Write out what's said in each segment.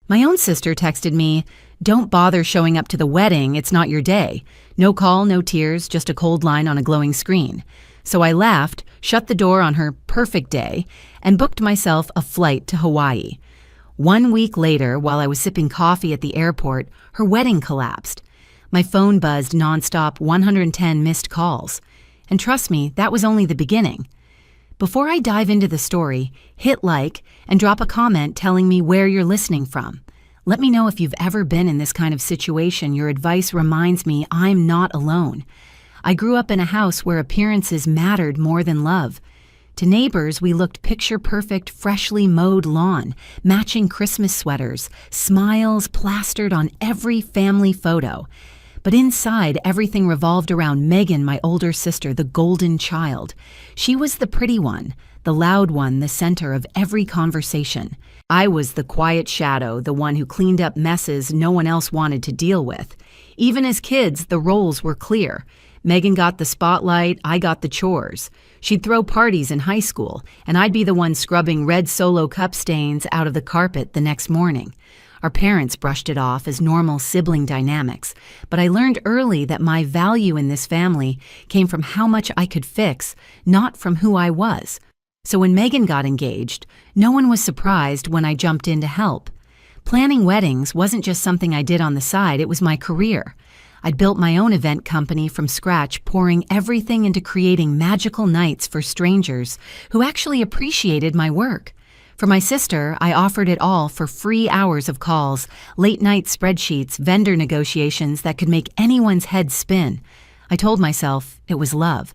My own sister texted me, "Don't bother showing up to the wedding, it's not your day. No call, no tears, just a cold line on a glowing screen." So I laughed, shut the door on her perfect day, and booked myself a flight to Hawaii. 1 week later, while I was sipping coffee at the airport, her wedding collapsed. My phone buzzed nonstop, 110 missed calls. And trust me, that was only the beginning. Before I dive into the story, hit like and drop a comment telling me where you're listening from. Let me know if you've ever been in this kind of situation. Your advice reminds me I'm not alone. I grew up in a house where appearances mattered more than love. To neighbors, we looked picture-perfect, freshly mowed lawn, matching Christmas sweaters, smiles plastered on every family photo. But inside, everything revolved around Megan, my older sister, the golden child. She was the pretty one, the loud one, the center of every conversation. I was the quiet shadow, the one who cleaned up messes no one else wanted to deal with. Even as kids, the roles were clear. Megan got the spotlight, I got the chores. She'd throw parties in high school, and I'd be the one scrubbing red Solo cup stains out of the carpet the next morning. Our parents brushed it off as normal sibling dynamics, but I learned early that my value in this family came from how much I could fix, not from who I was. So when Megan got engaged, no one was surprised when I jumped in to help. Planning weddings wasn't just something I did on the side, it was my career. I'd built my own event company from scratch, pouring everything into creating magical nights for strangers who actually appreciated my work. For my sister, I offered it all for free hours of calls, late-night spreadsheets, vendor negotiations that could make anyone's head spin. I told myself it was love,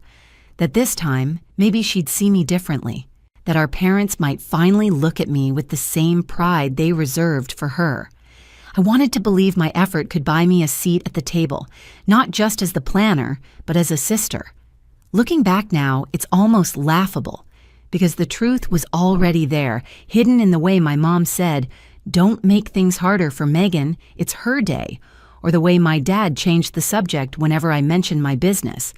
that this time, maybe she'd see me differently, that our parents might finally look at me with the same pride they reserved for her. I wanted to believe my effort could buy me a seat at the table, not just as the planner, but as a sister. Looking back now, it's almost laughable, because the truth was already there, hidden in the way my mom said, "Don't make things harder for Megan, it's her day," or the way my dad changed the subject whenever I mentioned my business.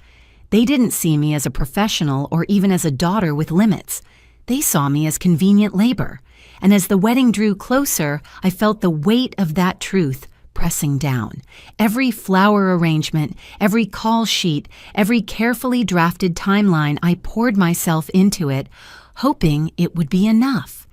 They didn't see me as a professional or even as a daughter with limits. They saw me as convenient labor. And as the wedding drew closer, I felt the weight of that truth pressing down. Every flower arrangement, every call sheet, every carefully drafted timeline, I poured myself into it, hoping it would be enough.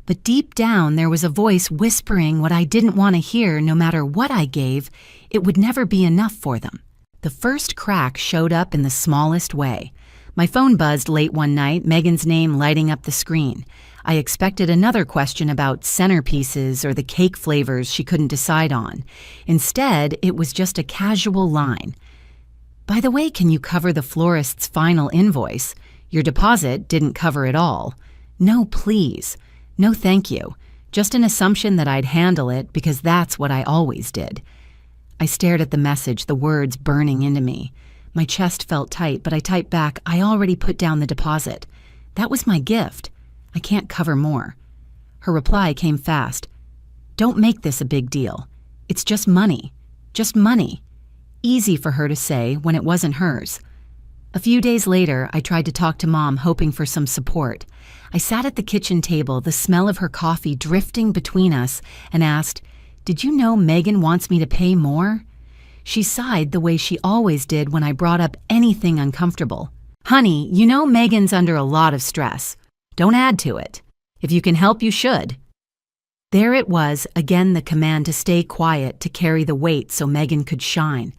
But deep down, there was a voice whispering what I didn't want to hear. No matter what I gave, it would never be enough for them. The first crack showed up in the smallest way. My phone buzzed late one night, Megan's name lighting up the screen. I expected another question about centerpieces or the cake flavors she couldn't decide on. Instead, it was just a casual line. "By the way, can you cover the florist's final invoice? Your deposit didn't cover it all." No, please. No, thank you. Just an assumption that I'd handle it because that's what I always did. I stared at the message, the words burning into me. My chest felt tight, but I typed back, "I already put down the deposit. That was my gift. I can't cover more." Her reply came fast. "Don't make this a big deal. It's just money. Just money." Easy for her to say when it wasn't hers. A few days later, I tried to talk to Mom, hoping for some support. I sat at the kitchen table, the smell of her coffee drifting between us, and asked, "Did you know Megan wants me to pay more?" She sighed the way she always did when I brought up anything uncomfortable. "Honey, you know Megan's under a lot of stress. Don't add to it. If you can help, you should." There it was, again the command to stay quiet, to carry the weight so Megan could shine.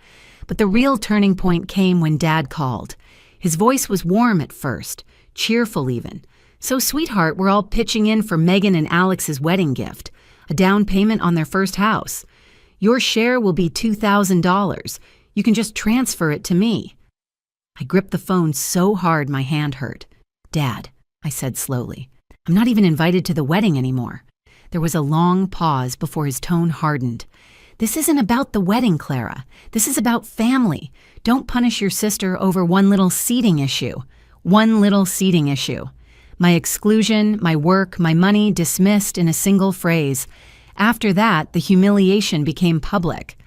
But the real turning point came when Dad called. His voice was warm at first, cheerful even. "So, sweetheart, we're all pitching in for Megan and Alex's wedding gift, a down payment on their first house. Your share will be $2,000. You can just transfer it to me." I gripped the phone so hard my hand hurt. "Dad," I said slowly, "I'm not even invited to the wedding anymore." There was a long pause before his tone hardened. "This isn't about the wedding, Clara. This is about family. Don't punish your sister over one little seating issue. One little seating issue. My exclusion, my work, my money dismissed in a single phrase. After that, the humiliation became public.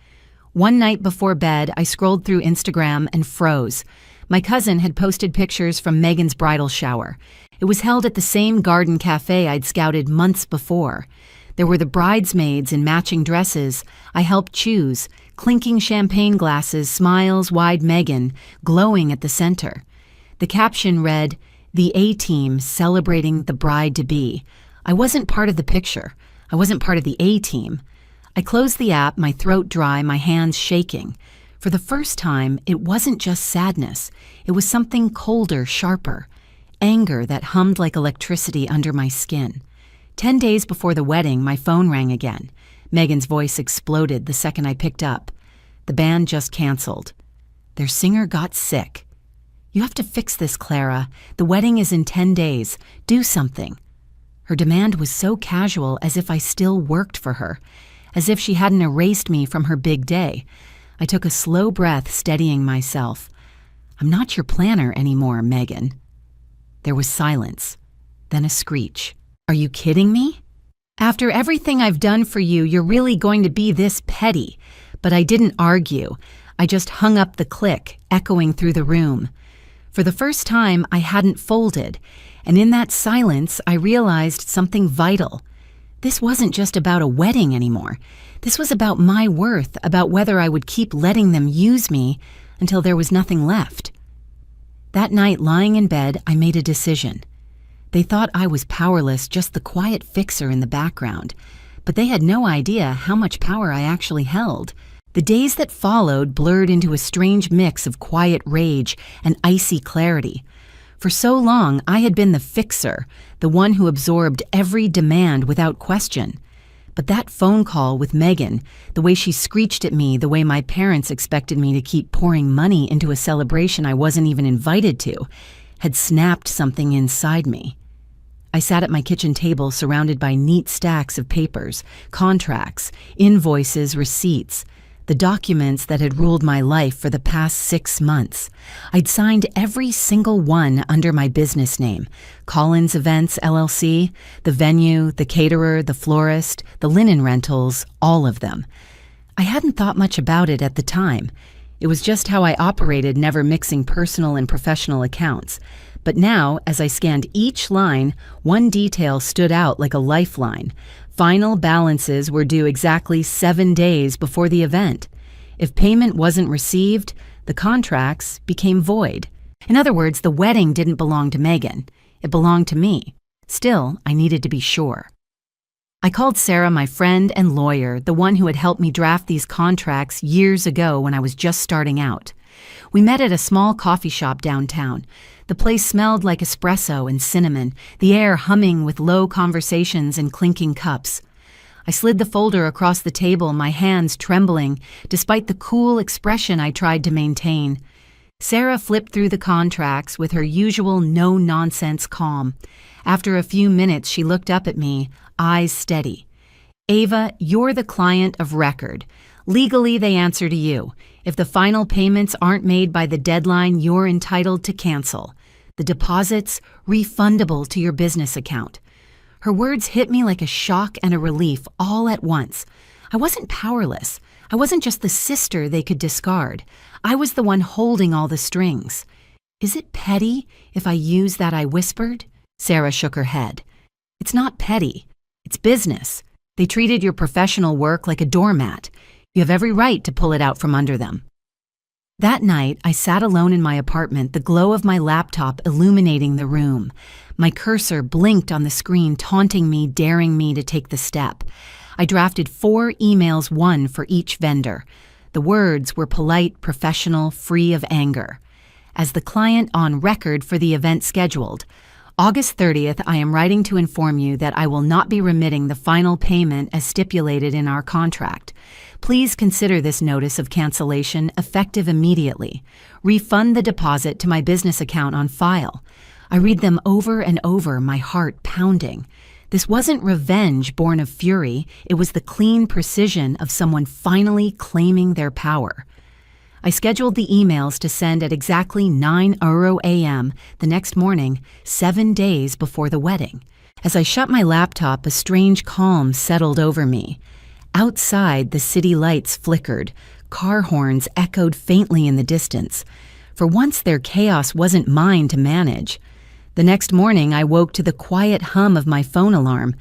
One night before bed, I scrolled through Instagram and froze. My cousin had posted pictures from Megan's bridal shower. It was held at the same garden cafe I'd scouted months before. There were the bridesmaids in matching dresses I helped choose, clinking champagne glasses, smiles wide Megan, glowing at the center. The caption read, "The A-Team celebrating the bride-to-be." I wasn't part of the picture. I wasn't part of the A-Team. I closed the app, my throat dry, my hands shaking. For the first time, it wasn't just sadness. It was something colder, sharper. Anger that hummed like electricity under my skin. 10 days before the wedding, my phone rang again. Megan's voice exploded the second I picked up. The band just canceled. Their singer got sick. "You have to fix this, Clara. The wedding is in 10 days. Do something." Her demand was so casual, as if I still worked for her, as if she hadn't erased me from her big day. I took a slow breath, steadying myself. "I'm not your planner anymore, Megan." There was silence, then a screech. "Are you kidding me? After everything I've done for you, you're really going to be this petty?" But I didn't argue. I just hung up the click, echoing through the room. For the first time, I hadn't folded, and in that silence, I realized something vital. This wasn't just about a wedding anymore. This was about my worth, about whether I would keep letting them use me until there was nothing left. That night, lying in bed, I made a decision. They thought I was powerless, just the quiet fixer in the background, but they had no idea how much power I actually held. The days that followed blurred into a strange mix of quiet rage and icy clarity. For so long, I had been the fixer, the one who absorbed every demand without question. But that phone call with Megan, the way she screeched at me, the way my parents expected me to keep pouring money into a celebration I wasn't even invited to, had snapped something inside me. I sat at my kitchen table surrounded by neat stacks of papers, contracts, invoices, receipts, the documents that had ruled my life for the past 6 months. I'd signed every single one under my business name: Collins Events, LLC, the venue, the caterer, the florist, the linen rentals, all of them. I hadn't thought much about it at the time. It was just how I operated, never mixing personal and professional accounts. But now, as I scanned each line, one detail stood out like a lifeline. Final balances were due exactly 7 days before the event. If payment wasn't received, the contracts became void. In other words, the wedding didn't belong to Megan. It belonged to me. Still, I needed to be sure. I called Sarah, my friend and lawyer, the one who had helped me draft these contracts years ago when I was just starting out. We met at a small coffee shop downtown. The place smelled like espresso and cinnamon, the air humming with low conversations and clinking cups. I slid the folder across the table, my hands trembling, despite the cool expression I tried to maintain. Sarah flipped through the contracts with her usual no-nonsense calm. After a few minutes, she looked up at me, eyes steady. "Ava, you're the client of record. Legally, they answer to you. If the final payments aren't made by the deadline, you're entitled to cancel. The deposits, refundable to your business account." Her words hit me like a shock and a relief all at once. I wasn't powerless. I wasn't just the sister they could discard. I was the one holding all the strings. "Is it petty if I use that?" I whispered. Sarah shook her head. "It's not petty. It's business. They treated your professional work like a doormat. You have every right to pull it out from under them." That night, I sat alone in my apartment, the glow of my laptop illuminating the room. My cursor blinked on the screen, taunting me, daring me to take the step. I drafted 4 emails, one for each vendor. The words were polite, professional, free of anger. As the client on record for the event scheduled, August 30th, I am writing to inform you that I will not be remitting the final payment as stipulated in our contract. Please consider this notice of cancellation effective immediately. Refund the deposit to my business account on file. I read them over and over, my heart pounding. This wasn't revenge born of fury. It was the clean precision of someone finally claiming their power. I scheduled the emails to send at exactly 9:00 a.m. the next morning, 7 days before the wedding. As I shut my laptop, a strange calm settled over me. Outside, the city lights flickered. Car horns echoed faintly in the distance. For once, their chaos wasn't mine to manage. The next morning, I woke to the quiet hum of my phone alarm.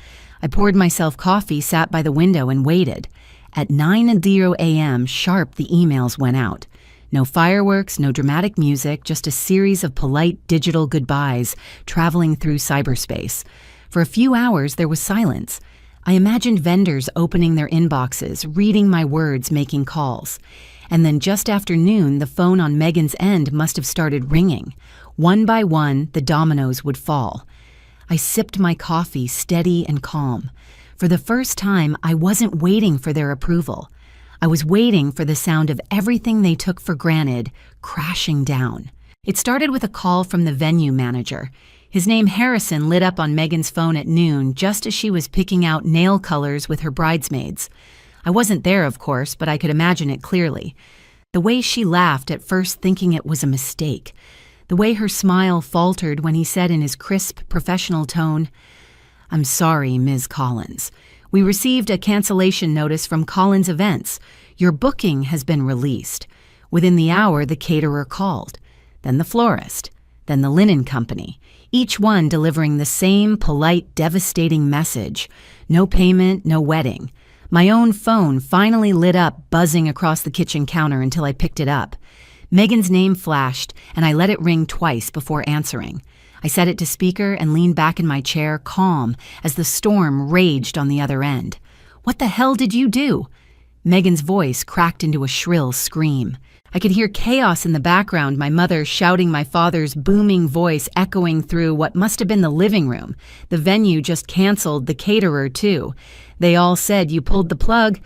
I poured myself coffee, sat by the window, and waited. At 9:00 a.m. sharp, the emails went out. No fireworks, no dramatic music, just a series of polite digital goodbyes traveling through cyberspace. For a few hours, there was silence. I imagined vendors opening their inboxes, reading my words, making calls. And then just after noon, the phone on Megan's end must have started ringing. One by one, the dominoes would fall. I sipped my coffee, steady and calm. For the first time, I wasn't waiting for their approval. I was waiting for the sound of everything they took for granted crashing down. It started with a call from the venue manager. His name Harrison lit up on Megan's phone at noon, just as she was picking out nail colors with her bridesmaids. I wasn't there, of course, but I could imagine it clearly. The way she laughed at first, thinking it was a mistake. The way her smile faltered when he said in his crisp, professional tone, "I'm sorry, Ms. Collins. We received a cancellation notice from Collins Events. Your booking has been released." Within the hour, the caterer called, then the florist, then the linen company, each one delivering the same polite, devastating message. No payment, no wedding. My own phone finally lit up, buzzing across the kitchen counter until I picked it up. Megan's name flashed, and I let it ring twice before answering. I set it to speaker and leaned back in my chair, calm, as the storm raged on the other end. "What the hell did you do?" Megan's voice cracked into a shrill scream. I could hear chaos in the background, my mother shouting, my father's booming voice echoing through what must have been the living room. The venue just canceled, the caterer too. They all said, "You pulled the plug."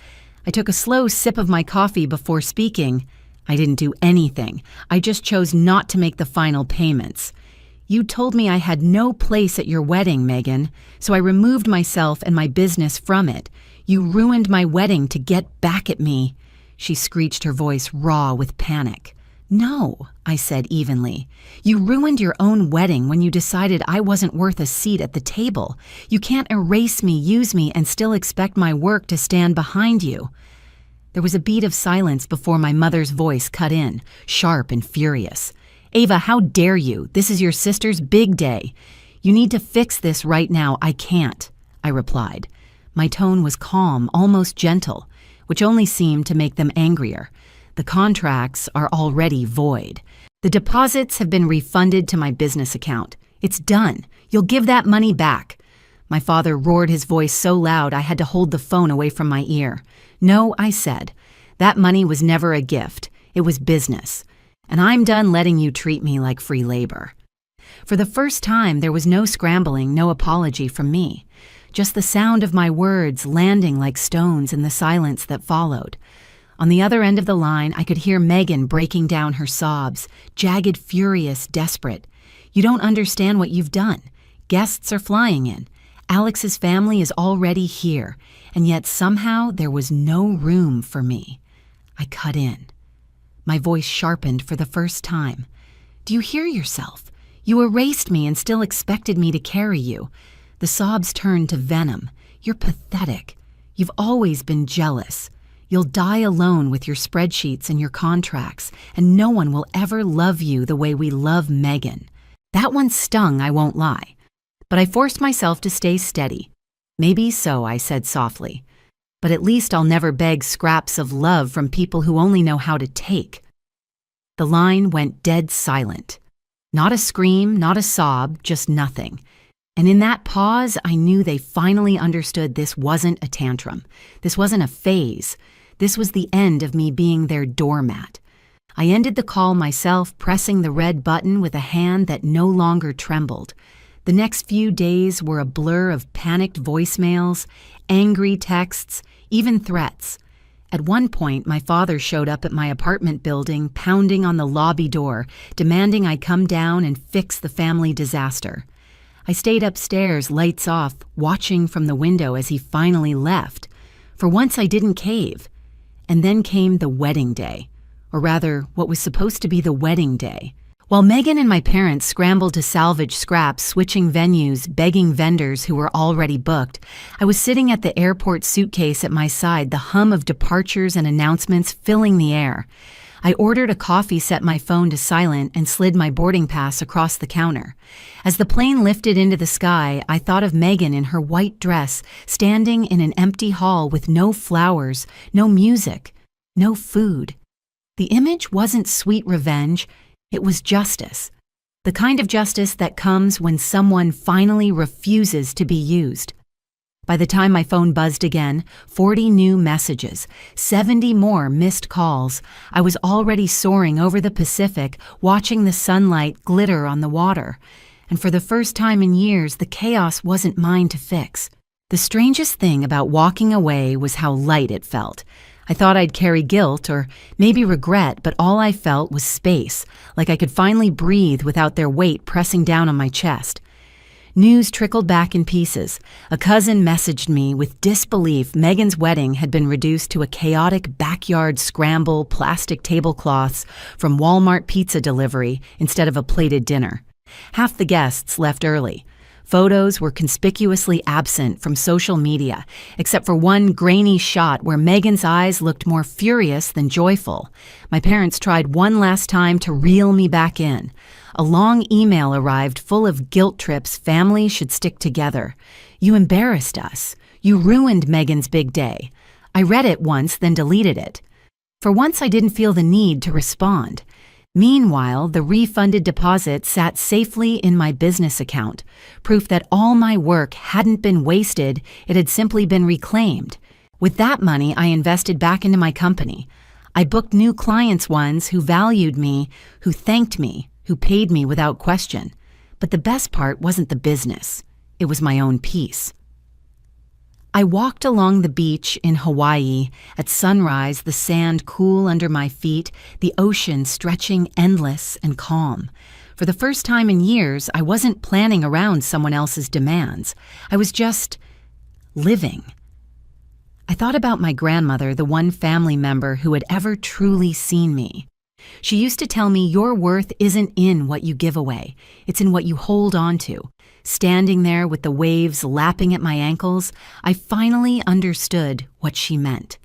I took a slow sip of my coffee before speaking. I didn't do anything. I just chose not to make the final payments. "You told me I had no place at your wedding, Megan, so I removed myself and my business from it. You ruined my wedding to get back at me." She screeched, her voice raw with panic. "No," I said evenly. "You ruined your own wedding when you decided I wasn't worth a seat at the table. You can't erase me, use me, and still expect my work to stand behind you." There was a beat of silence before my mother's voice cut in, sharp and furious. "Ava, how dare you? This is your sister's big day. You need to fix this right now. I can't," I replied. My tone was calm, almost gentle, which only seemed to make them angrier. "The contracts are already void. The deposits have been refunded to my business account. It's done. You'll give that money back." My father roared, his voice so loud I had to hold the phone away from my ear. "No," I said. "That money was never a gift. It was business. And I'm done letting you treat me like free labor." For the first time, there was no scrambling, no apology from me. Just the sound of my words landing like stones in the silence that followed. On the other end of the line, I could hear Megan breaking down her sobs, jagged, furious, desperate. "You don't understand what you've done. Guests are flying in. Alex's family is already here, and yet somehow there was no room for me." I cut in. My voice sharpened for the first time. "Do you hear yourself? You erased me and still expected me to carry you." The sobs turned to venom. "You're pathetic. You've always been jealous. You'll die alone with your spreadsheets and your contracts, and no one will ever love you the way we love Megan." That one stung, I won't lie. But I forced myself to stay steady. "Maybe so," I said softly. "But at least I'll never beg scraps of love from people who only know how to take." The line went dead silent. Not a scream, not a sob, just nothing. And in that pause, I knew they finally understood this wasn't a tantrum. This wasn't a phase. This was the end of me being their doormat. I ended the call myself, pressing the red button with a hand that no longer trembled. The next few days were a blur of panicked voicemails, angry texts, even threats. At one point, my father showed up at my apartment building, pounding on the lobby door, demanding I come down and fix the family disaster. I stayed upstairs, lights off, watching from the window as he finally left. For once, I didn't cave. And then came the wedding day, or rather, what was supposed to be the wedding day. While Megan and my parents scrambled to salvage scraps, switching venues, begging vendors who were already booked, I was sitting at the airport, suitcase at my side, the hum of departures and announcements filling the air. I ordered a coffee, set my phone to silent, and slid my boarding pass across the counter. As the plane lifted into the sky, I thought of Megan in her white dress, standing in an empty hall with no flowers, no music, no food. The image wasn't sweet revenge, it was justice. The kind of justice that comes when someone finally refuses to be used. By the time my phone buzzed again, 40 new messages, 70 more missed calls. I was already soaring over the Pacific, watching the sunlight glitter on the water. And for the first time in years, the chaos wasn't mine to fix. The strangest thing about walking away was how light it felt. I thought I'd carry guilt or maybe regret, but all I felt was space, like I could finally breathe without their weight pressing down on my chest. News trickled back in pieces. A cousin messaged me with disbelief Megan's wedding had been reduced to a chaotic backyard scramble, plastic tablecloths from Walmart pizza delivery instead of a plated dinner. Half the guests left early. Photos were conspicuously absent from social media, except for one grainy shot where Megan's eyes looked more furious than joyful. My parents tried one last time to reel me back in. A long email arrived full of guilt trips families should stick together. You embarrassed us. You ruined Megan's big day. I read it once, then deleted it. For once, I didn't feel the need to respond. Meanwhile, the refunded deposit sat safely in my business account, proof that all my work hadn't been wasted, it had simply been reclaimed. With that money, I invested back into my company. I booked new clients, ones who valued me, who thanked me, who paid me without question. But the best part wasn't the business. It was my own peace. I walked along the beach in Hawaii. At sunrise, the sand cool under my feet, the ocean stretching endless and calm. For the first time in years, I wasn't planning around someone else's demands. I was just living. I thought about my grandmother, the one family member who had ever truly seen me. She used to tell me, your worth isn't in what you give away, it's in what you hold on to. Standing there with the waves lapping at my ankles, I finally understood what she meant.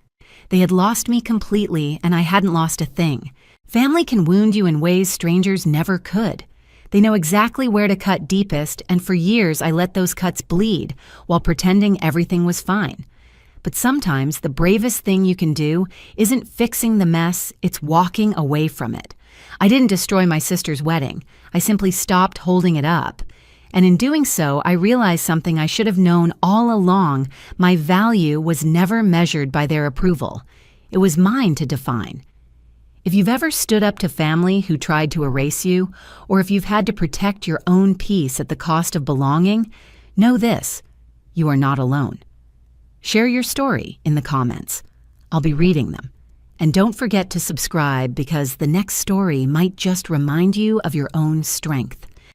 They had lost me completely, and I hadn't lost a thing. Family can wound you in ways strangers never could. They know exactly where to cut deepest, and for years I let those cuts bleed while pretending everything was fine. But sometimes the bravest thing you can do isn't fixing the mess, it's walking away from it. I didn't destroy my sister's wedding. I simply stopped holding it up. And in doing so, I realized something I should have known all along. My value was never measured by their approval. It was mine to define. If you've ever stood up to family who tried to erase you, or if you've had to protect your own peace at the cost of belonging, know this: you are not alone. Share your story in the comments. I'll be reading them. And don't forget to subscribe, because the next story might just remind you of your own strength.